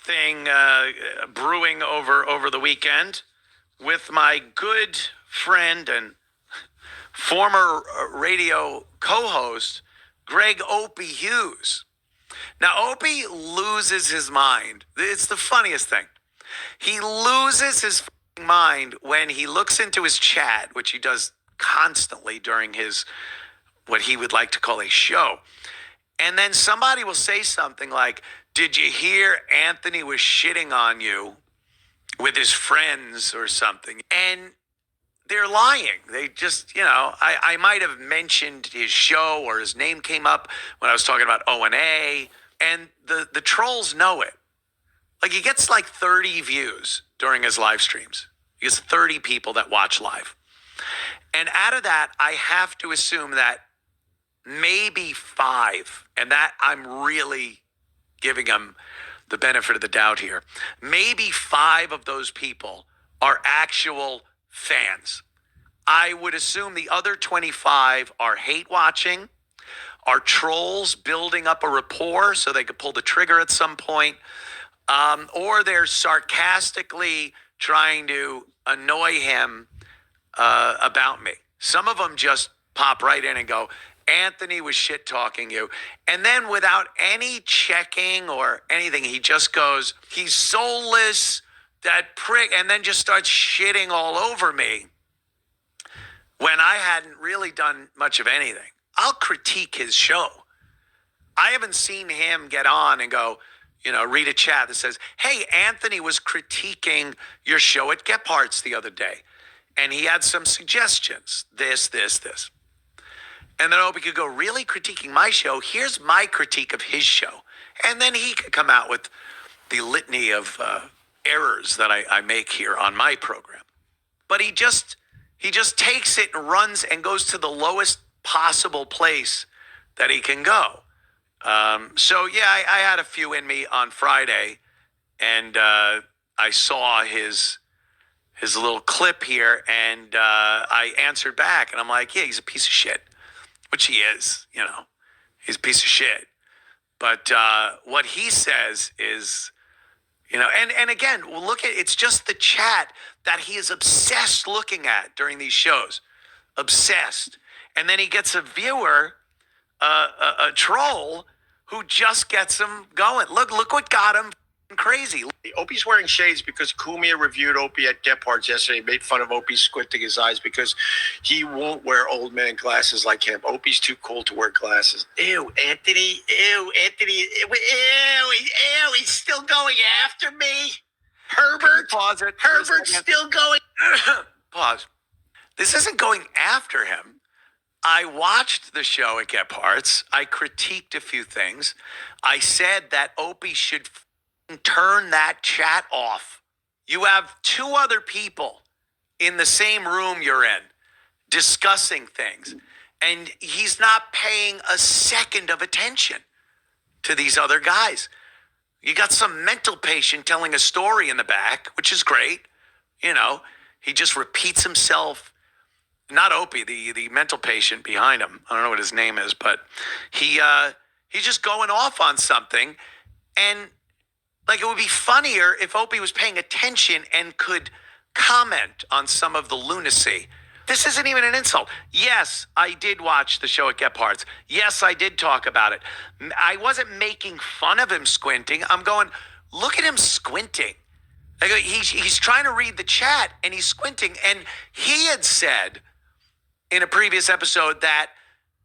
thing brewing over the weekend with my good friend and former radio co-host, Opie Hughes. Now, Opie loses his mind. It's the funniest thing. He loses his mind when he looks into his chat, which he does constantly during his, what he would like to call a show. And then somebody will say something like, did you hear Anthony was shitting on you with his friends or something? And they're lying. They just, I might have mentioned his show or his name came up when I was talking about O&A, and the trolls know it. Like, he gets like 30 views during his live streams. He gets 30 people that watch live. And out of that, I have to assume that maybe 5, and that I'm really giving him the benefit of the doubt here. Maybe 5 of those people are actual fans. I would assume the other 25 are hate watching, are trolls building up a rapport so they could pull the trigger at some point, or they're sarcastically trying to annoy him about me. Some of them just pop right in and go, Anthony was shit talking you. And then without any checking or anything, he just goes, he's soulless, that prick, and then just starts shitting all over me when I hadn't really done much of anything. I'll critique his show. I haven't seen him get on and go, read a chat that says, hey, Anthony was critiquing your show at Gephardt's the other day, and he had some suggestions, this. And then Opie could go, really critiquing my show? Here's my critique of his show. And then he could come out with the litany of errors that I make here on my program. But he just takes it and runs and goes to the lowest possible place that he can go. So, yeah, I had a few in me on Friday, and I saw his little clip here, and I answered back, and I'm like, yeah, he's a piece of shit. Which he is, he's a piece of shit. But what he says is, and again, look at, it's just the chat that he is obsessed looking at during these shows. Obsessed. And then he gets a viewer, a troll, who just gets him going. Look what got him crazy. Opie's wearing shades because Cumia reviewed Opie at Gephardt's yesterday, made fun of Opie squinting his eyes because he won't wear old man glasses like him. Opie's too cool to wear glasses. Ew, Anthony. Ew, he's still going after me. Herbert. Pause it. Herbert's still going. Pause. This isn't going after him. I watched the show at Gephardt's. I critiqued a few things. I said that Opie should turn that chat off. You have 2 other people in the same room you're in discussing things, and he's not paying a second of attention to these other guys. You got some mental patient telling a story in the back, which is great. He just repeats himself. Not Opie, the mental patient behind him. I don't know what his name is, but he's just going off on something. And like, it would be funnier if Opie was paying attention and could comment on some of the lunacy. This isn't even an insult. Yes, I did watch the show at Gephardt's. Yes, I did talk about it. I wasn't making fun of him squinting. I'm going, look at him squinting. Like, he's trying to read the chat and he's squinting. And he had said in a previous episode that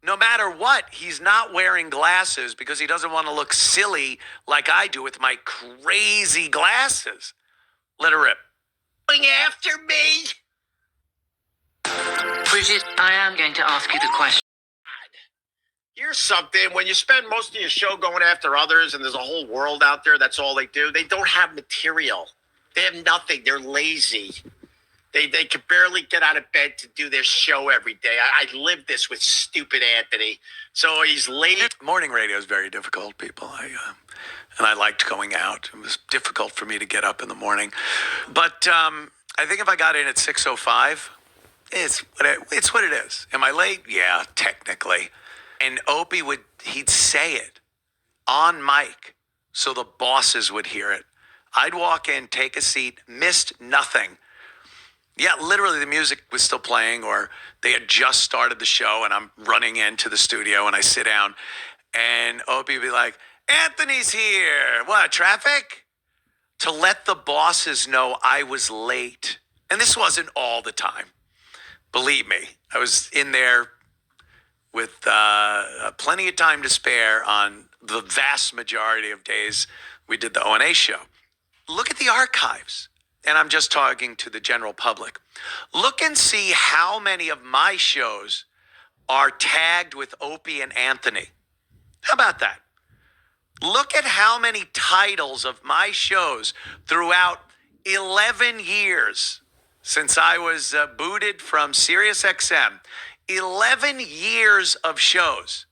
no matter what, he's not wearing glasses because he doesn't want to look silly like I do with my crazy glasses. Let her rip. Going after me. Bridget, I am going to ask you the question. Here's something. When you spend most of your show going after others and there's a whole world out there, that's all they do. They don't have material. They have nothing. They're lazy. They can barely get out of bed to do their show every day. I live this with stupid Anthony. So he's late. Morning radio is very difficult, people. And I liked going out. It was difficult for me to get up in the morning. But I think if I got in at 6:05, it's what it is. Am I late? Yeah, technically. And Opie he'd say it on mic so the bosses would hear it. I'd walk in, take a seat, missed nothing. Yeah, literally the music was still playing or they had just started the show and I'm running into the studio and I sit down and Opie would be like, Anthony's here. What, traffic? To let the bosses know I was late. And this wasn't all the time. Believe me, I was in there with plenty of time to spare on the vast majority of days we did the O&A show. Look at the archives. And I'm just talking to the general public. Look and see how many of my shows are tagged with Opie and Anthony. How about that? Look at how many titles of my shows throughout 11 years since I was booted from SiriusXM. 11 years of shows.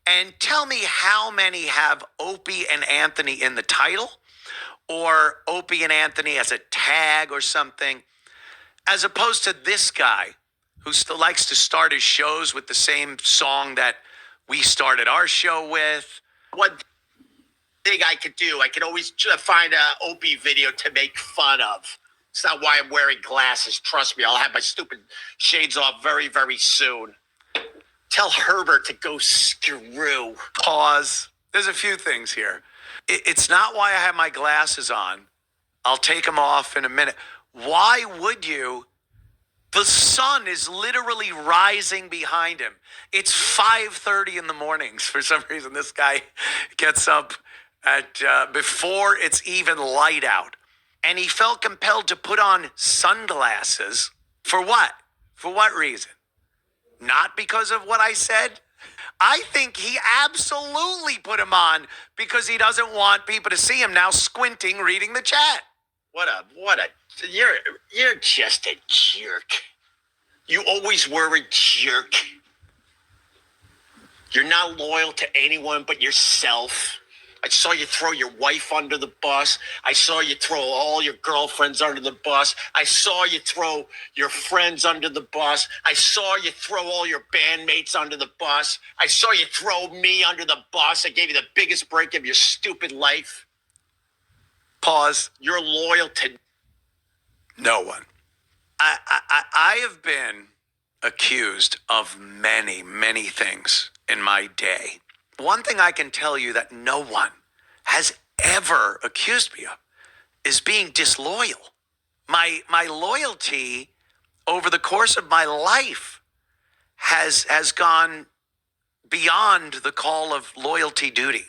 And tell me how many have Opie and Anthony in the title or Opie and Anthony as a tag or something, as opposed to this guy who still likes to start his shows with the same song that we started our show with. One thing I could do, I could always find a Opie video to make fun of. It's not why I'm wearing glasses. Trust me, I'll have my stupid shades off very, very soon. Tell Herbert to go screw. Pause. There's a few things here. It's not why I have my glasses on. I'll take them off in a minute. Why would you? The sun is literally rising behind him. It's 5:30 in the mornings. For some reason, this guy gets up at before it's even light out. And he felt compelled to put on sunglasses. For what? For what reason? Not because of what I said. I think he absolutely put him on because he doesn't want people to see him now squinting reading the chat. You're just a jerk. You always were a jerk. You're not loyal to anyone but yourself. I saw you throw your wife under the bus. I saw you throw all your girlfriends under the bus. I saw you throw your friends under the bus. I saw you throw all your bandmates under the bus. I saw you throw me under the bus. I gave you the biggest break of your stupid life. Pause. You're loyal to no one. I have been accused of many, many things in my day. One thing I can tell you that no one has ever accused me of is being disloyal. My loyalty over the course of my life has gone beyond the call of loyalty duty.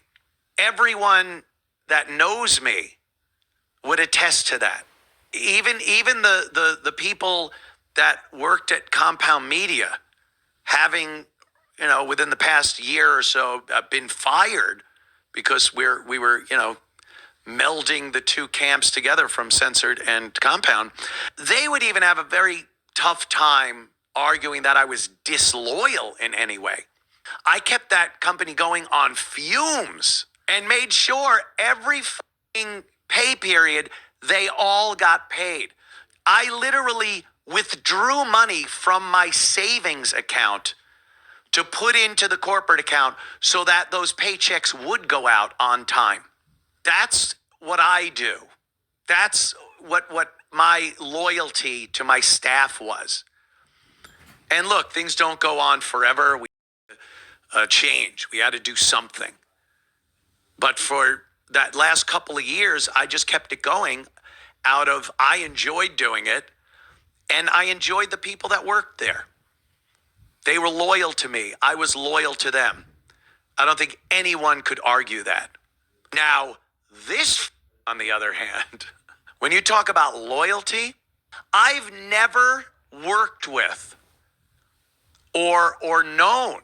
Everyone that knows me would attest to that. Even the people that worked at Compound Media, having within the past year or so, been fired because we were melding the two camps together from Censored and Compound. They would even have a very tough time arguing that I was disloyal in any way. I kept that company going on fumes and made sure every fucking pay period they all got paid. I literally withdrew money from my savings account to put into the corporate account so that those paychecks would go out on time. That's what I do. That's what my loyalty to my staff was. And look, things don't go on forever. We change. We had to do something. But for that last couple of years, I just kept it going out of, I enjoyed doing it, and I enjoyed the people that worked there. They were loyal to me. I was loyal to them. I don't think anyone could argue that. Now, this, on the other hand, when you talk about loyalty, I've never worked with or known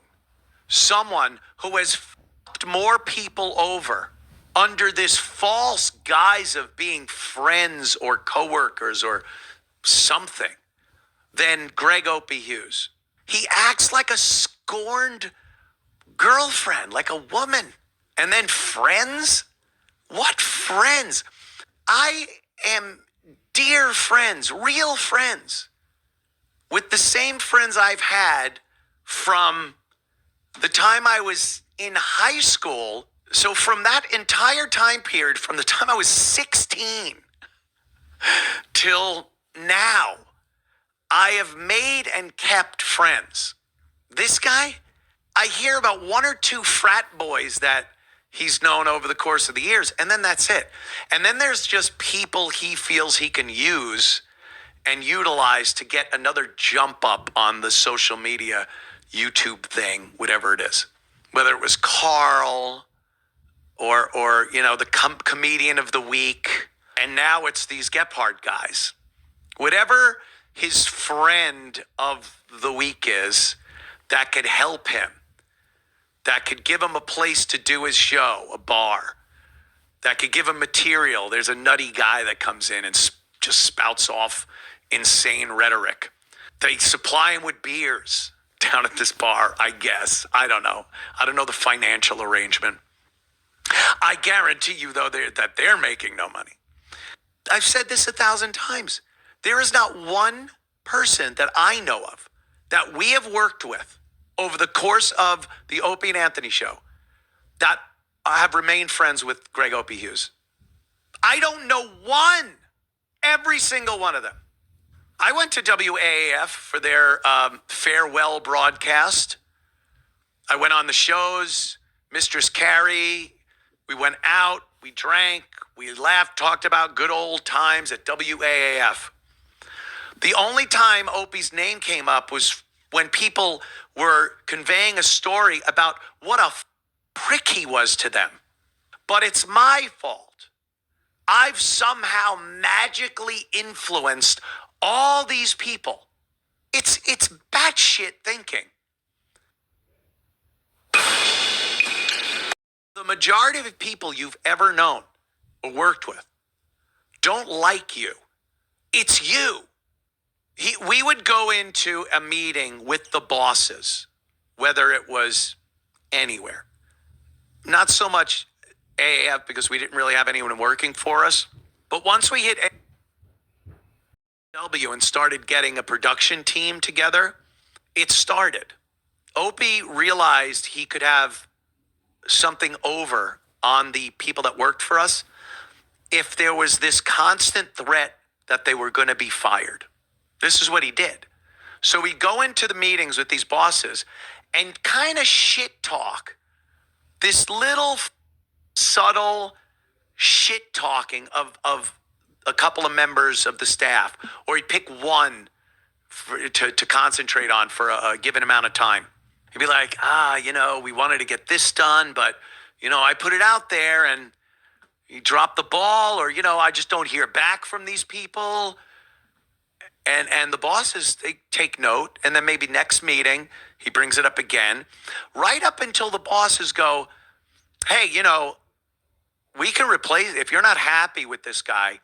someone who has fucked more people over under this false guise of being friends or coworkers or something than Greg Opie Hughes. He acts like a scorned girlfriend, like a woman. And then friends? What friends? I am dear friends, real friends, with the same friends I've had from the time I was in high school So from that entire time period, from the time I was 16 till now, I have made and kept friends. This guy, I hear about one or two frat boys that he's known over the course of the years, and then that's it. And then there's just people he feels he can use and utilize to get another jump up on the social media YouTube thing, whatever it is. Whether it was Carl or the comedian of the week, and now it's these Gephardt guys. Whatever his friend of the week is that could help him, that could give him a place to do his show, a bar, that could give him material. There's a nutty guy that comes in and just spouts off insane rhetoric. They supply him with beers down at this bar, I guess. I don't know. I don't know the financial arrangement. I guarantee you, though, that they're making no money. I've said this 1,000 times. There is not one person that I know of that we have worked with over the course of the Opie and Anthony show that have remained friends with Greg Opie Hughes. I don't know one. Every single one of them. I went to WAAF for their farewell broadcast. I went on the shows, Mistress Carrie. We went out, we drank, we laughed, talked about good old times at WAAF. The only time Opie's name came up was when people were conveying a story about what a prick he was to them. But it's my fault. I've somehow magically influenced all these people. It's batshit thinking. The majority of people you've ever known or worked with don't like you. It's you. We would go into a meeting with the bosses, whether it was anywhere. Not so much AAF because we didn't really have anyone working for us. But once we hit W and started getting a production team together, it started. Opie realized he could have something over on the people that worked for us if there was this constant threat that they were going to be fired. This is what he did. So we'd go into the meetings with these bosses and kind of shit talk. This little subtle shit talking of a couple of members of the staff, or he'd pick one to concentrate on for a given amount of time. He'd be like, we wanted to get this done, but, I put it out there and he dropped the ball, or, I just don't hear back from these people. And the bosses, they take note, and then maybe next meeting, he brings it up again, right up until the bosses go, hey, we can replace, if you're not happy with this guy,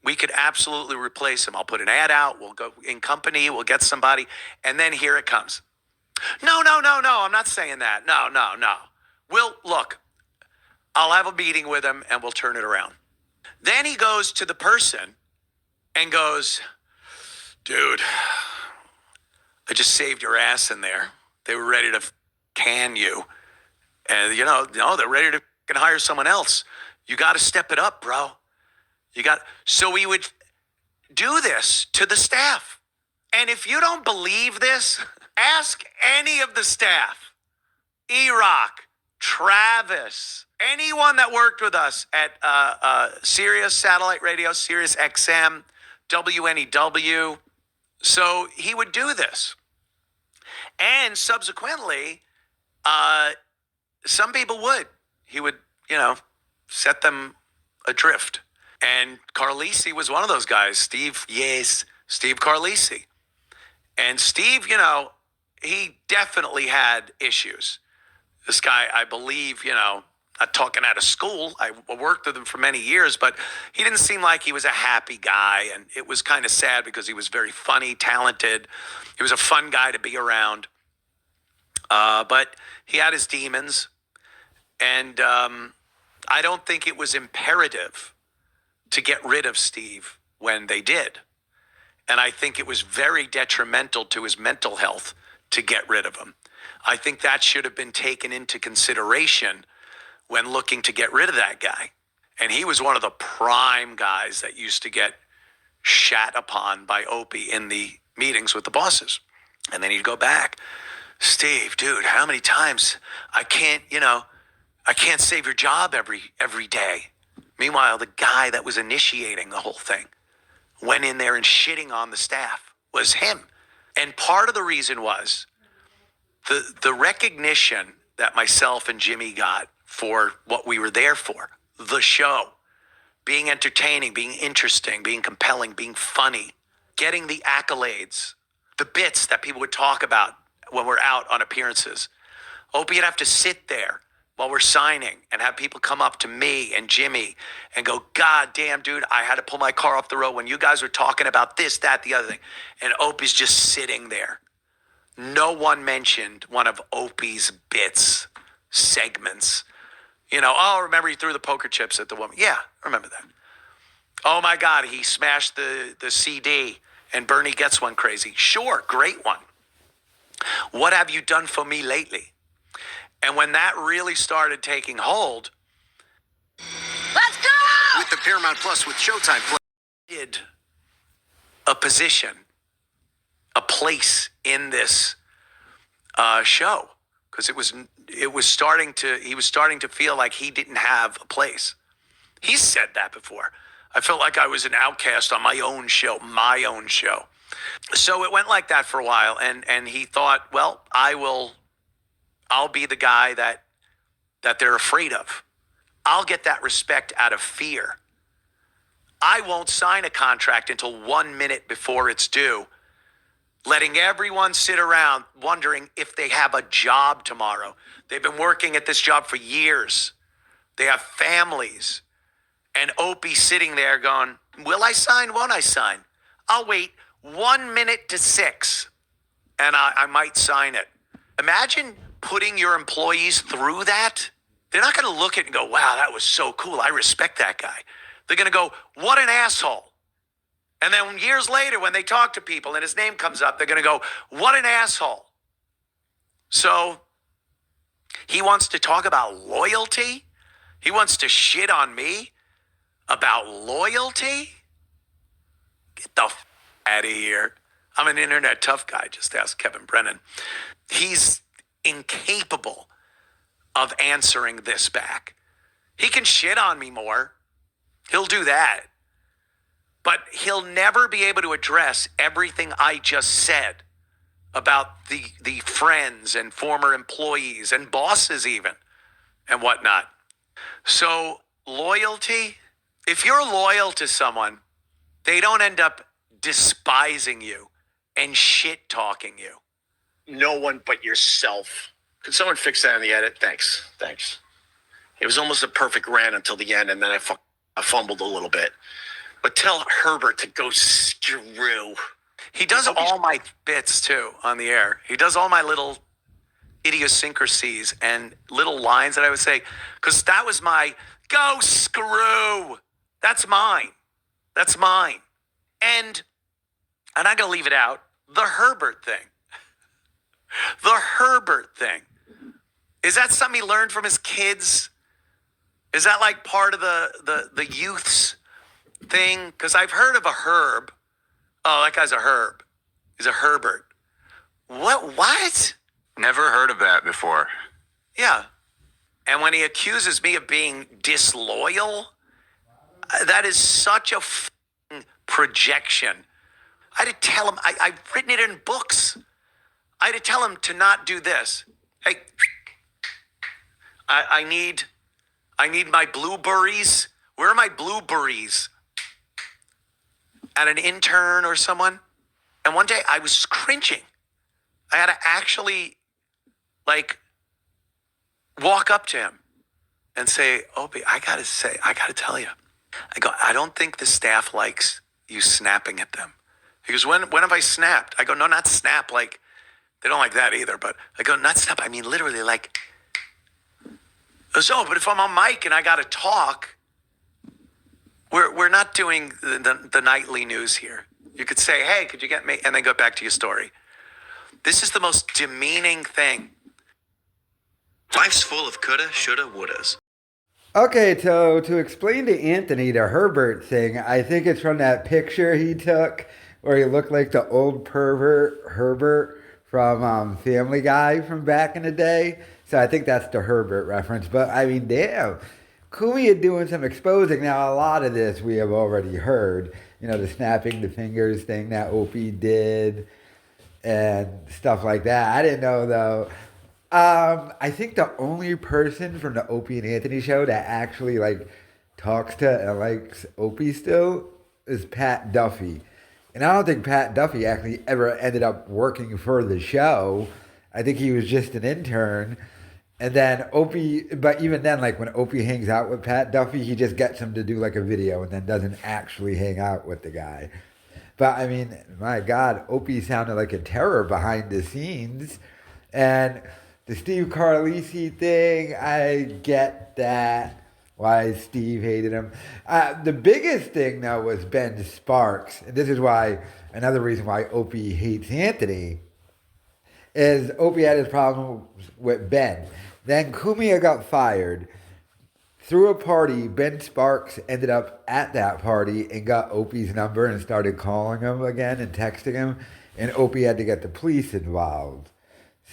we could absolutely replace him. I'll put an ad out. We'll go in company. We'll get somebody. And then here it comes. No. I'm not saying that. No. Look, I'll have a meeting with him and we'll turn it around. Then he goes to the person and goes, dude, I just saved your ass in there. They were ready to can you. And, they're ready to hire someone else. You got to step it up, bro. So we would do this to the staff. And if you don't believe this, ask any of the staff. E-Rock, Travis, anyone that worked with us at Sirius Satellite Radio, Sirius XM, WNEW. So he would do this. And subsequently, some people would. He would, set them adrift. And Carlisi was one of those guys. Steve Carlisi. And Steve, he definitely had issues. This guy, I believe, not talking out of school. I worked with him for many years, but he didn't seem like he was a happy guy. And it was kind of sad because he was very funny, talented. He was a fun guy to be around. But he had his demons. And I don't think it was imperative to get rid of Steve when they did. And I think it was very detrimental to his mental health to get rid of him. I think that should have been taken into consideration when looking to get rid of that guy. And he was one of the prime guys that used to get shat upon by Opie in the meetings with the bosses. And then he'd go back, Steve, dude, how many times I can't save your job every day. Meanwhile, the guy that was initiating the whole thing went in there and shitting on the staff was him. And part of the reason was the recognition that myself and Jimmy got for what we were there for, the show, being entertaining, being interesting, being compelling, being funny, getting the accolades, the bits that people would talk about when we're out on appearances. Opie would have to sit there while we're signing and have people come up to me and Jimmy and go, God damn, dude, I had to pull my car off the road when you guys were talking about this, that, the other thing. And Opie's just sitting there. No one mentioned one of Opie's bits, segments. Remember he threw the poker chips at the woman. Yeah, remember that. Oh my God, he smashed the CD and Bernie gets one crazy. Sure, great one. What have you done for me lately? And when that really started taking hold, Let's go! With the Paramount Plus with Showtime Plus. Did a position, a place in this show, because he was starting to feel like he didn't have a place. He said that before. I felt like I was an outcast on my own show. So it went like that for a while, and he thought, well, I'll be the guy that they're afraid of. I'll get that respect out of fear. I won't sign a contract until 1 minute before it's due, letting everyone sit around wondering if they have a job tomorrow. They've been working at this job for years. They have families. And Opie sitting there going, will I sign? Won't I sign? I'll wait 1 minute to 6 and I might sign it. Imagine putting your employees through that. They're not going to look at it and go, wow, that was so cool. I respect that guy. They're going to go, what an asshole. And then years later, when they talk to people and his name comes up, they're going to go, what an asshole. So he wants to talk about loyalty. He wants to shit on me about loyalty. Get the out of here. I'm an internet tough guy. Just ask Kevin Brennan. He's incapable of answering this back. He can shit on me more. He'll do that. But he'll never be able to address everything I just said about the friends and former employees and bosses even and whatnot. So loyalty, if you're loyal to someone, they don't end up despising you and shit talking you. No one but yourself. Could someone fix that in the edit? Thanks. It was almost a perfect rant until the end, and then I fumbled a little bit. But tell Herbert to go screw. He does all my bits, too, on the air. He does all my little idiosyncrasies and little lines that I would say, because that was my go screw. That's mine. And I'm going to leave it out. The Herbert thing. Is that something he learned from his kids? Is that like part of the youth's thing? Because I've heard of a Herb. Oh, that guy's a Herb. He's a Herbert. What? Never heard of that before. Yeah. And when he accuses me of being disloyal, that is such a projection. I had to tell him, I've written it in books. I had to tell him to not do this. Hey, I need my blueberries. Where are my blueberries? At an intern or someone. And one day I was cringing. I had to actually walk up to him and say, Opie, I got to tell you. I go, I don't think the staff likes you snapping at them. He goes, when have I snapped? I go, no, not snap. Like, they don't like that either. But I go, not snap. I mean, literally like, so, but if I'm on mic and I got to talk, we're not doing the nightly news here. You could say, hey, could you get me? And then go back to your story. This is the most demeaning thing. Life's full of coulda, shoulda, wouldas. Okay, so to explain to Anthony the Herbert thing, I think it's from that picture he took where he looked like the old pervert Herbert from Family Guy from back in the day. So I think that's the Herbert reference. But I mean, damn, Cumia doing some exposing. Now, a lot of this we have already heard. You know, the snapping the fingers thing that Opie did and stuff like that. I didn't know though. I think the only person from the Opie and Anthony show that actually like talks to and likes Opie still is Pat Duffy. And I don't think Pat Duffy actually ever ended up working for the show. I think he was just an intern. And then Opie, but even then, like when Opie hangs out with Pat Duffy, he just gets him to do like a video and then doesn't actually hang out with the guy. But I mean, my God, Opie sounded like a terror behind the scenes. And the Steve Carlisi thing, I get that. Why Steve hated him. The biggest thing, though, was Ben Sparks. And this is why, another reason why Opie hates Anthony, is Opie had his problems with Ben. Then Cumia got fired. Through a party, Ben Sparks ended up at that party and got Opie's number and started calling him again and texting him. And Opie had to get the police involved.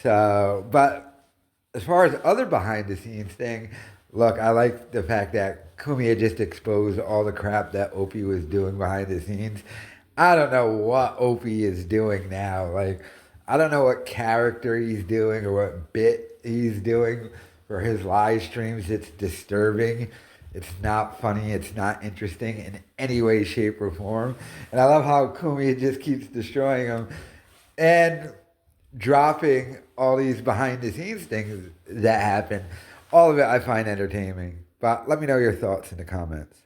So, but as far as other behind the scenes thing, look, I like the fact that Cumia just exposed all the crap that Opie was doing behind the scenes. I don't know what Opie is doing now. Like, I don't know what character he's doing or what bit he's doing for his live streams. It's disturbing. It's not funny. It's not interesting in any way, shape, or form. And I love how Cumia just keeps destroying him and dropping all these behind the scenes things that happen. All of it I find entertaining. But let me know your thoughts in the comments.